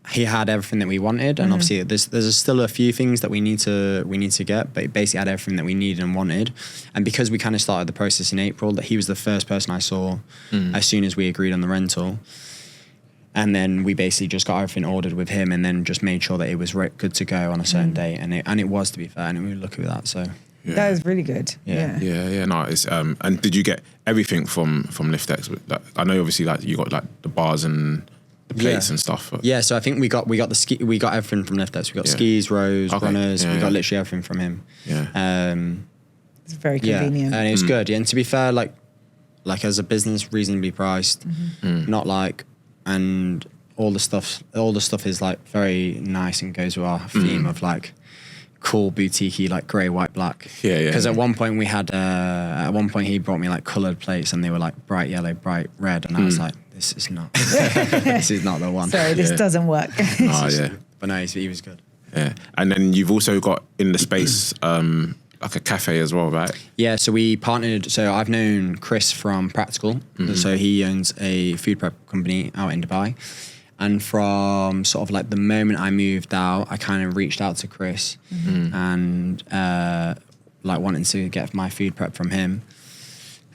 [SPEAKER 3] he had everything that we wanted, and obviously there's still a few things that we need to get, but he basically had everything that we needed and wanted. And because we kind of started the process in April, that he was the first person I saw as soon as we agreed on the rental. And then we basically just got everything ordered with him, and then just made sure that it was good to go on a certain date. And it was, to be fair, and we were lucky with that. So
[SPEAKER 2] that is really good.
[SPEAKER 1] Yeah. No, it's and did you get everything from LiftX? Like, I know obviously like you got like the bars and the plates and stuff. But.
[SPEAKER 3] Yeah, so I think we got everything from LiftX. We got skis, rows, runners. We got literally everything from him.
[SPEAKER 1] Yeah.
[SPEAKER 2] It's very convenient.
[SPEAKER 3] And it was good. Yeah, and to be fair, like as a business, reasonably priced. Not like. And all the stuff is like very nice and goes with our theme of like cool boutiquey, like grey, white, black.
[SPEAKER 1] Yeah.
[SPEAKER 3] Because at one point he brought me like coloured plates, and they were like bright yellow, bright red, and I was like, this is not the one.
[SPEAKER 2] Sorry, this doesn't work.
[SPEAKER 3] But no, he was good.
[SPEAKER 1] Yeah, and then you've also got in the space like a cafe as well, right?
[SPEAKER 3] Yeah, so we partnered. So I've known Chris from Practical. So he owns a food prep company out in Dubai. And from sort of like the moment I moved out, I kind of reached out to Chris and like wanting to get my food prep from him.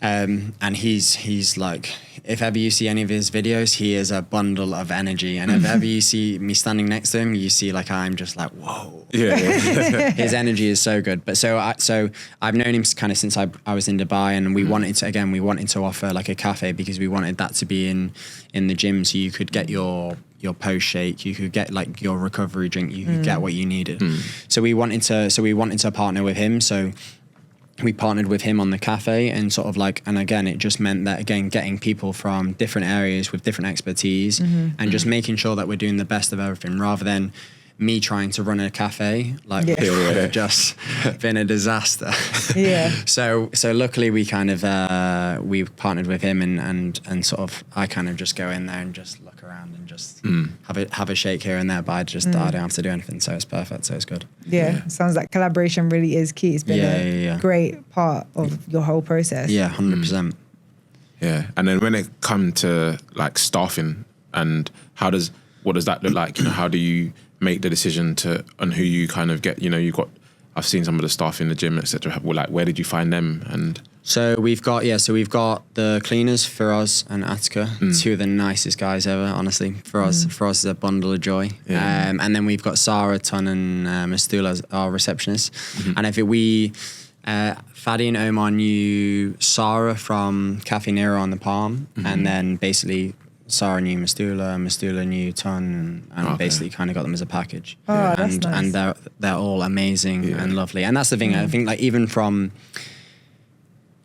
[SPEAKER 3] And he's like, if ever you see any of his videos, he is a bundle of energy. And if ever you see me standing next to him, you see like I'm just like, whoa. Yeah. His energy is so good. But so I've known him kind of since I was in Dubai, and we wanted to offer like a cafe, because we wanted that to be in the gym, so you could get your post shake, you could get like your recovery drink, you could get what you needed. So we wanted to partner with him. So we partnered with him on the cafe, and sort of like, and again, it just meant that again, getting people from different areas with different expertise and just making sure that we're doing the best of everything, rather than me trying to run a cafe, like it would have just been a disaster. So luckily we kind of we partnered with him, and sort of I kind of just go in there and just look around and just have a shake here and there, but I don't have to do anything, so it's perfect, so it's good.
[SPEAKER 2] Sounds like collaboration really is key. It's been a great part of your whole process.
[SPEAKER 3] 100%.
[SPEAKER 1] Yeah, and then when it come to like staffing, and what does that look like? You know, how do you make the decision on who you kind of get? You know, I've seen some of the staff in the gym, etc. Well, like, where did you find them? And
[SPEAKER 3] so we've got the cleaners, Firaz and Attica, 2 of the nicest guys ever, honestly. For us is a bundle of joy. And then we've got Sarah, Ton, and Mastula as our receptionists. And Fadi and Omar knew Sarah from Cafe Nero on the Palm, and then basically Sarah knew Mastula knew Ton, and basically kind of got them as a package.
[SPEAKER 2] That's nice.
[SPEAKER 3] And they're all amazing and lovely. And that's the thing, I think, like even from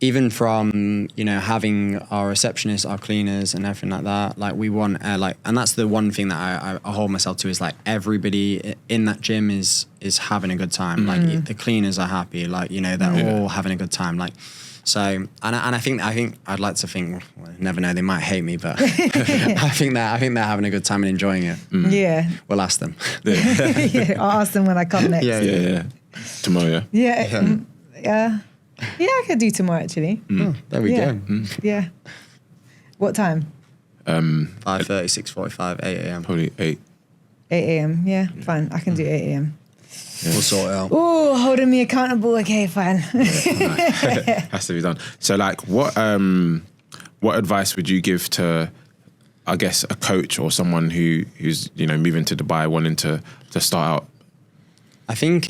[SPEAKER 3] you know, having our receptionists, our cleaners and everything like that, like we want and that's the one thing that I hold myself to, is like everybody in that gym is having a good time. Like the cleaners are happy, like, you know, they're all having a good time, like. So, and I think I'd like to think, well, never know, they might hate me, but I think they're having a good time and enjoying it.
[SPEAKER 2] Yeah.
[SPEAKER 3] We'll ask them.
[SPEAKER 2] I'll ask them when I come next.
[SPEAKER 1] Yeah. Tomorrow.
[SPEAKER 2] Yeah, I could do tomorrow actually.
[SPEAKER 3] There we go.
[SPEAKER 2] Yeah. What time?
[SPEAKER 3] 5:30, 6:45, 8 a.m.
[SPEAKER 1] Probably 8.
[SPEAKER 2] 8 a.m. Yeah, fine. I can do 8 a.m.
[SPEAKER 3] We'll sort it out.
[SPEAKER 2] Oh, holding me accountable. Okay, fine.
[SPEAKER 1] Has to be done. So, like, what advice would you give to, I guess, a coach or someone who's, you know, moving to Dubai, wanting to start out?
[SPEAKER 3] I think,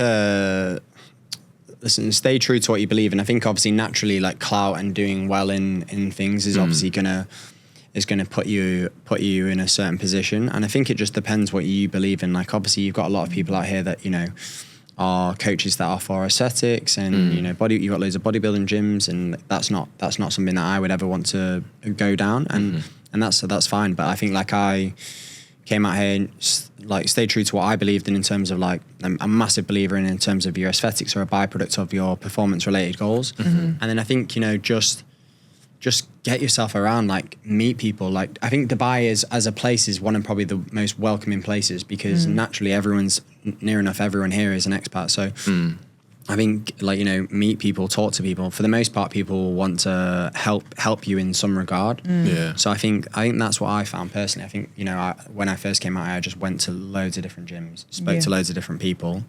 [SPEAKER 3] listen, stay true to what you believe in. I think obviously naturally, like, clout and doing well in things is obviously gonna is going to put you in a certain position. And I think it just depends what you believe in. Like, obviously you've got a lot of people out here that, you know, are coaches that are for aesthetics and, you know, you've got loads of bodybuilding gyms, and that's not something that I would ever want to go down. And that's fine. But I think, like, I came out here and like stayed true to what I believed in terms of, like, I'm a massive believer in terms of your aesthetics are a byproduct of your performance related goals. And then I think, you know, just get yourself around, like, meet people. Like, I think Dubai as a place is one of probably the most welcoming places, because naturally everyone here is an expat. So I think, like, you know, meet people, talk to people. For the most part, people want to help you in some regard.
[SPEAKER 1] Yeah.
[SPEAKER 3] So I think that's what I found personally. I think, you know, when I first came out here, I just went to loads of different gyms, spoke to loads of different people,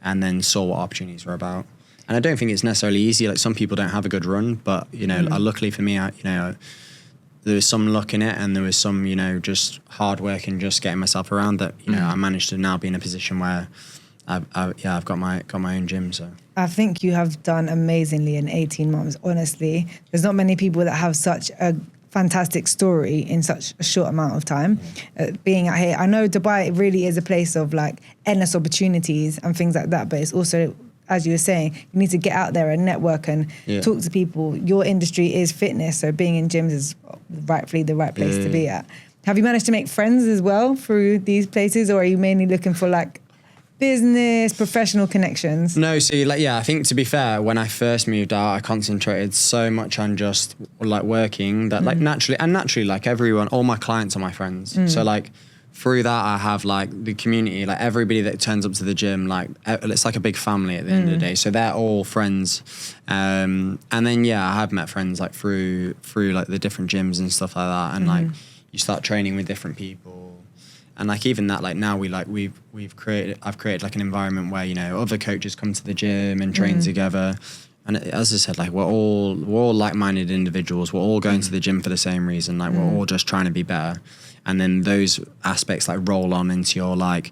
[SPEAKER 3] and then saw what opportunities were about. And I don't think it's necessarily easy. Like, some people don't have a good run, but, you know, luckily for me, there was some luck in it, and there was some, you know, just hard work and just getting myself around that, you know, I managed to now be in a position where I've got my own gym. So
[SPEAKER 2] I think you have done amazingly in 18 months, honestly. There's not many people that have such a fantastic story in such a short amount of time. Being out here, I know Dubai really is a place of, like, endless opportunities and things like that, but it's also, as you were saying, you need to get out there and network and talk to people. Your industry is fitness, so being in gyms is rightfully the right place to be at. Have you managed to make friends as well through these places, or are you mainly looking for, like, business, professional connections?
[SPEAKER 3] No, see, like, yeah, I think, to be fair, when I first moved out, I concentrated so much on just, like, working that, like, naturally, like, everyone, all my clients are my friends. So, like, through that, I have, like, the community, like, everybody that turns up to the gym, like, it's like a big family at the end of the day. So they're all friends. And then, yeah, I have met friends, like, through like the different gyms and stuff like that. And like, you start training with different people. And, like, even that, like, now I've created like an environment where, you know, other coaches come to the gym and train together. And as I said, like, we're all like-minded individuals. We're all going to the gym for the same reason. Like, we're all just trying to be better. And then those aspects, like, roll on into your, like,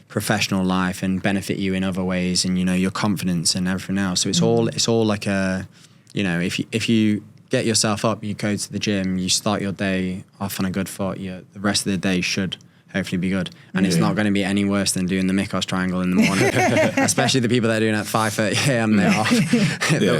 [SPEAKER 3] professional life and benefit you in other ways, and, you know, your confidence and everything else. So it's all like a, you know, if you get yourself up, you go to the gym, you start your day off on a good foot, the rest of the day should hopefully be good. And it's not going to be any worse than doing the Mikos triangle in the morning. Especially the people that are doing it at 5:30 a.m. They're off.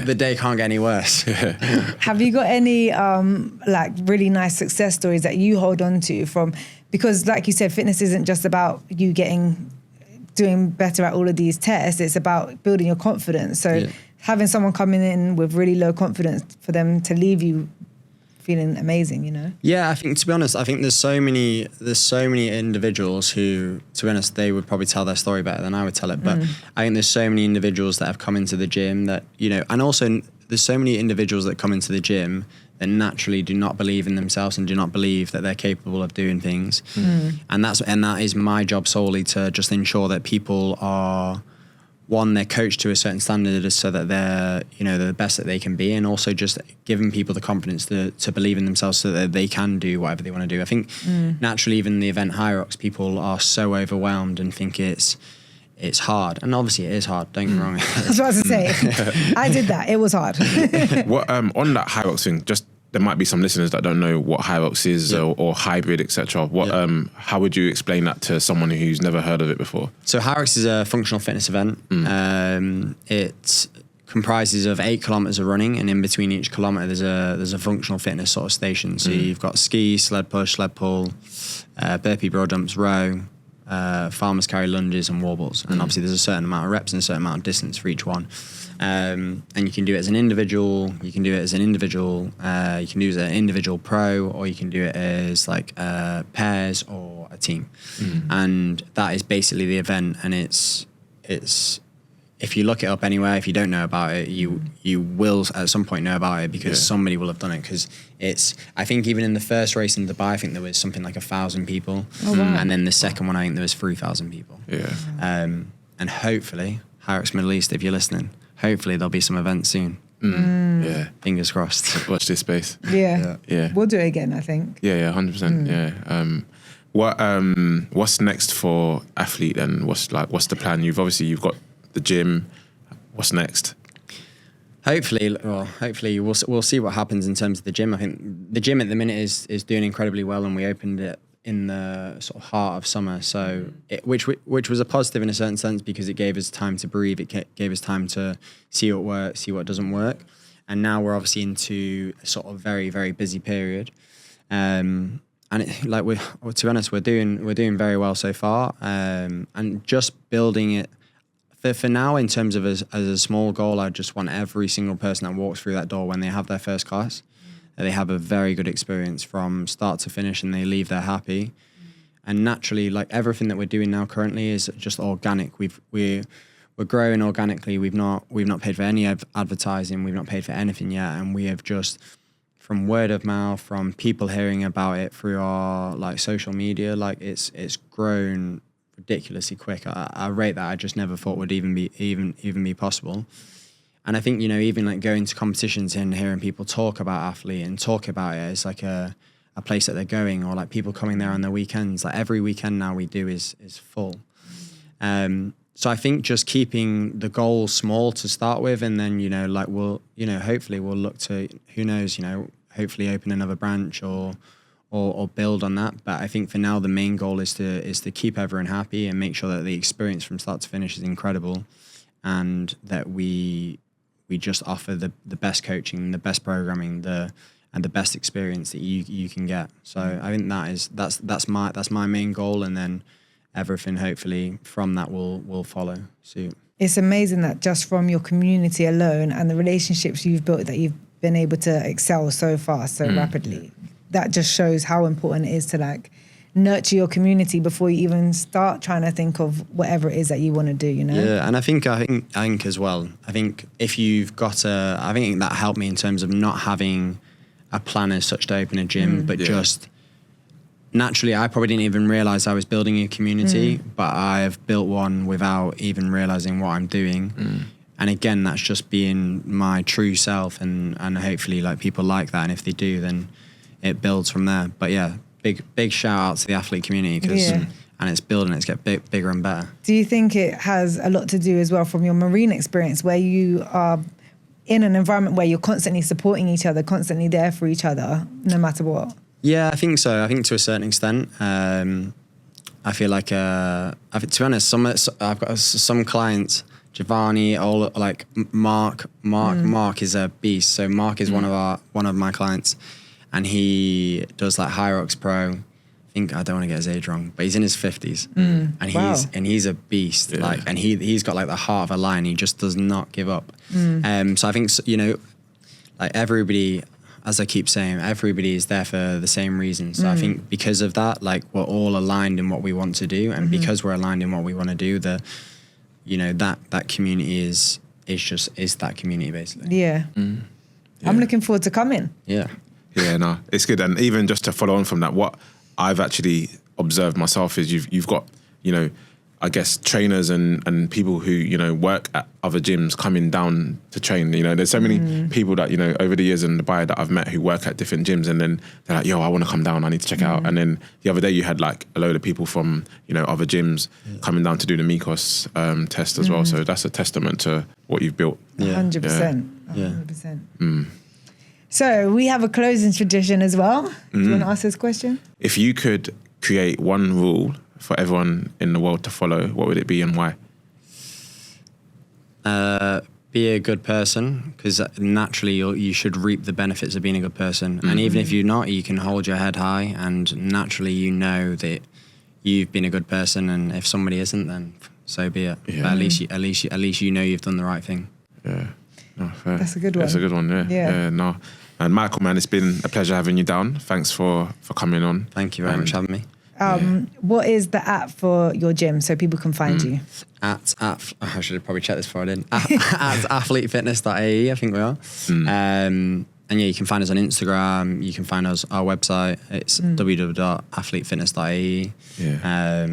[SPEAKER 3] The day can't get any worse.
[SPEAKER 2] Have you got any like, really nice success stories that you hold on to from, because, like you said, fitness isn't just about you doing better at all of these tests, it's about building your confidence. So having someone coming in with really low confidence, for them to leave you feeling amazing, you know?
[SPEAKER 3] Yeah, I think, to be honest, I think there's so many individuals who, to be honest, they would probably tell their story better than I would tell it. But I think there's so many individuals that have come into the gym that, you know, and also there's so many individuals that come into the gym that naturally do not believe in themselves and do not believe that they're capable of doing things. And that is my job solely, to just ensure that people are, one, they're coached to a certain standard so that they're the best that they can be, and also just giving people the confidence to believe in themselves so that they can do whatever they want to do. I think naturally, even the event hierarchs, people are so overwhelmed and think it's hard. And obviously it is hard, don't get me wrong.
[SPEAKER 2] I was about to say, I did that, it was hard.
[SPEAKER 1] What on that hierarchs thing, just, there might be some listeners that don't know what hierarchs is or hybrid, etc. How would you explain that to someone who's never heard of it before?
[SPEAKER 3] So Hyrux is a functional fitness event. It comprises of 8 kilometers of running, and in between each kilometer there's a functional fitness sort of station. So you've got ski, sled push, sled pull, burpee, broad jumps, row, farmers carry, lunges and warbles. And obviously there's a certain amount of reps and a certain amount of distance for each one. And you can do it as an individual, you can do it as an individual pro, or you can do it as like pairs or a team. And that is basically the event. And it's if you look it up anywhere, if you don't know about it, you will at some point know about it, because somebody will have done it. Because I think even in the first race in Dubai, I think there was something like 1,000 people. Oh, wow. And then the second one, I think there was 3,000 people. And hopefully, Hyrux Middle East, if you're listening, hopefully there'll be some events soon. Yeah. Fingers crossed.
[SPEAKER 1] Watch this space.
[SPEAKER 2] Yeah. We'll do it again, I think.
[SPEAKER 1] Yeah, 100%. Yeah. What's next for Athlete then? What's the plan? You've got the gym. What's next?
[SPEAKER 3] Hopefully we'll see what happens in terms of the gym. I think the gym at the minute is doing incredibly well, and we opened it in the sort of heart of summer, so which was a positive in a certain sense, because it gave us time to breathe. It gave us time to see what works, see what doesn't work, and now we're obviously into a sort of very, very busy period. And to be honest, we're doing very well so far, and just building it. For now, in terms of as a small goal, I just want every single person that walks through that door, when they have their first class, that they have a very good experience from start to finish, and they leave there happy. And naturally, like everything that we're doing now currently is just organic. We're growing organically. We've not paid for any advertising. We've not paid for anything yet, and we have just, from word of mouth, from people hearing about it through our like social media, like it's grown ridiculously quick. I rate that. I just never thought would even be possible. And I think, even like going to competitions and hearing people talk about Athlete and talk about it as like a place that they're going, or like people coming there on their weekends. Like every weekend now we do is full. So I think just keeping the goal small to start with, and then hopefully we'll look to, who knows, hopefully open another branch or build on that. But I think for now the main goal is to keep everyone happy and make sure that the experience from start to finish is incredible, and that we just offer the best coaching, the best programming, and the best experience that you can get. So I think that's my main goal, and then everything hopefully from that will follow suit.
[SPEAKER 2] It's amazing that just from your community alone and the relationships you've built, that you've been able to excel so fast, so rapidly. That just shows how important it is to like nurture your community before you even start trying to think of whatever it is that you want to do,
[SPEAKER 3] Yeah, and I think as well, I think if you've got I think that helped me in terms of not having a plan as such to open a gym, but just naturally, I probably didn't even realize I was building a community, but I have built one without even realizing what I'm doing. And again, that's just being my true self, and hopefully like people like that, and if they do, then it builds from there. But yeah, big shout out to the athlete community, because and it's building, it's getting bigger and better.
[SPEAKER 2] Do you think it has a lot to do as well from your marine experience, where you are in an environment where you're constantly supporting each other, constantly there for each other, no matter what?
[SPEAKER 3] Yeah, I think so. I think to a certain extent, I feel like, to be honest, I've got some clients, Giovanni, all like Mark is a beast. So Mark is one of my clients, and he does like Hyrox Pro. I think, I don't want to get his age wrong, but he's in his 50s, and he's a beast. Like, and he's got like the heart of a lion. He just does not give up. So I think, like everybody, as I keep saying, everybody is there for the same reason. So I think because of that, like we're all aligned in what we want to do, and because we're aligned in what we want to do, that community is that community basically.
[SPEAKER 2] Yeah. I'm looking forward to coming.
[SPEAKER 3] Yeah,
[SPEAKER 1] no, it's good. And even just to follow on from that, what I've actually observed myself is you've got, I guess trainers and people who, work at other gyms coming down to train. There's so many people that, over the years in Dubai that I've met who work at different gyms, and then they're like, yo, I want to come down, I need to check it out. And then the other day you had like a load of people from, other gyms coming down to do the Mikos test as well. So that's a testament to what you've built.
[SPEAKER 2] 100%. 100%. So we have a closing tradition as well. Do you want to ask this question?
[SPEAKER 1] If you could create one rule for everyone in the world to follow, what would it be and why?
[SPEAKER 3] Be a good person, because naturally you should reap the benefits of being a good person. And even if you're not, you can hold your head high, and naturally that you've been a good person. And if somebody isn't, then so be it. But at least you've done the right thing.
[SPEAKER 1] Yeah, no, fair.
[SPEAKER 2] That's a good one.
[SPEAKER 1] That's a good one. Yeah. No. And Michael, man, it's been a pleasure having you down. Thanks for coming on.
[SPEAKER 3] Thank you very much for having me.
[SPEAKER 2] What is the app for your gym so people can find you?
[SPEAKER 3] I should have probably checked this before I did. At athletefitness.ae, I think we are. And yeah, you can find us on Instagram. You can find us our website. It's www.athletefitness.ae.
[SPEAKER 1] Yeah.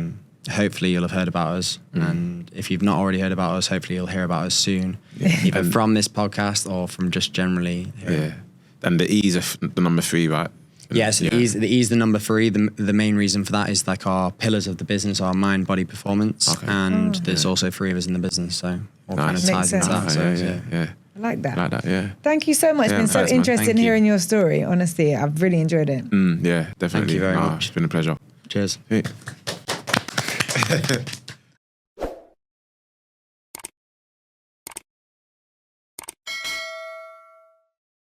[SPEAKER 3] Hopefully you'll have heard about us, and if you've not already heard about us, hopefully you'll hear about us soon, either from this podcast or from just generally.
[SPEAKER 1] Yeah. And the E is the number 3, right?
[SPEAKER 3] Yeah, so the E is the number 3. The main reason for that is like our pillars of the business are mind, body, performance, and there's also 3 of us in the business, so all kind of
[SPEAKER 2] Makes
[SPEAKER 3] ties into
[SPEAKER 2] sense.
[SPEAKER 3] that.
[SPEAKER 1] Yeah.
[SPEAKER 2] I like that.
[SPEAKER 1] Like that, yeah.
[SPEAKER 2] Thank you so much. It's
[SPEAKER 1] Yeah,
[SPEAKER 2] been so
[SPEAKER 1] thanks, man.
[SPEAKER 2] interesting
[SPEAKER 3] Thank you.
[SPEAKER 2] hearing your story. Honestly, I've really enjoyed it.
[SPEAKER 1] Yeah, definitely.
[SPEAKER 3] Thank you very much.
[SPEAKER 1] It's been a pleasure.
[SPEAKER 3] Cheers.
[SPEAKER 1] Yeah.